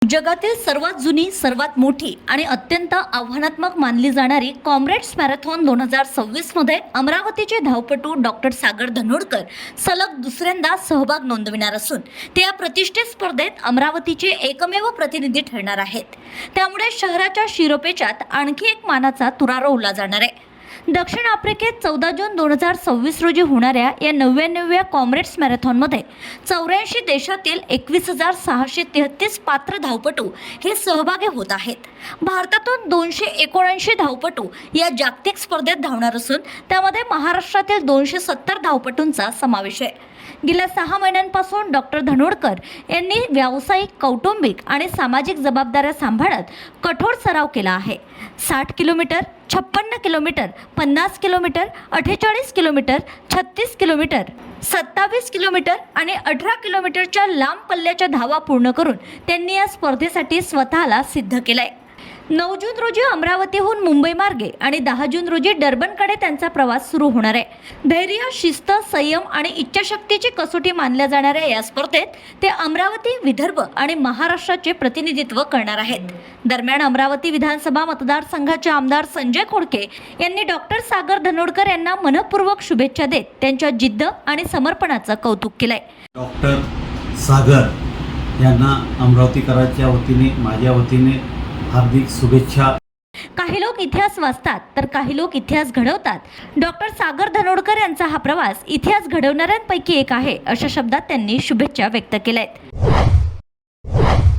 जगातील सर्वात जुनी, सर्वात मोठी आणि अत्यंत आव्हानात्मक मानली जाणारी कॉम्रेड्स मॅरेथॉन 2026 मध्ये अमरावतीचे धावपटू डॉक्टर सागर धनोडकर सलग दुसऱ्यांदा सहभाग नोंदविणार असून ते या प्रतिष्ठित स्पर्धेत अमरावतीचे एकमेव प्रतिनिधी ठरणार आहेत। त्यामुळे शहराच्या शिरोपेचात आणखी एक मानाचा तुरा रोवला जाणार आहे। दक्षिण आफ्रिकेत 14 जून 2026 रोजी होणाऱ्या या 99व्या कॉम्रेड्स मॅरेथॉनमध्ये 84 देशातील 21,633 पात्र धावपटू हे सहभागी होत आहेत। भारतातून 279 धावपटू या जागतिक स्पर्धेत धावणार असून त्यामध्ये महाराष्ट्रातील 270 धावपटूंचा समावेश आहे। गेल्या 6 महिन्यांपासून डॉक्टर धनोडकर यांनी व्यावसायिक, कौटुंबिक आणि सामाजिक जबाबदाऱ्या सांभाळत कठोर सराव केला आहे। 60 kilometre, 56 kilometre, 50 kilometre, 48 kilometre, 36 kilometre, 27 kilometre आणि 18 किलोमीटरच्या लांब पल्ल्याच्या धावा पूर्ण करून त्यांनी या स्पर्धेसाठी स्वतःला सिद्ध केलंय। 9 जून रोजी अमरावतीहून मुंबई मार्गे आणि 10 जून रोजी डर्बनकडे त्यांचा प्रवास सुरू होणार आहे। धैर्य, शिस्त, संयम आणि इच्छाशक्तीची कसोटी मानल्या जाणाऱ्या या स्पर्धेत ते अमरावती, विदर्भ आणि महाराष्ट्राचे प्रतिनिधित्व करणार आहेत। दरम्यान अमरावती विधानसभा मतदारसंघाचे आमदार संजय खोडके यांनी डॉक्टर सागर धनोडकर यांना मनपूर्वक शुभेच्छा देत त्यांच्या जिद्द आणि समर्पणाचं कौतुक केलंय। डॉक्टर सागर यांना अमरावतीकरांच्या वतीने, माझ्या वतीने हार्दिक शुभेच्छा। काही लोक इतिहास वाचतात तर काही लोक इतिहास घडवतात। डॉक्टर सागर धनोडकर यांचा हा प्रवास इतिहास घडवणाऱ्यांपैकी एक आहे, अशा शब्दात त्यांनी शुभेच्छा व्यक्त केल्या आहेत।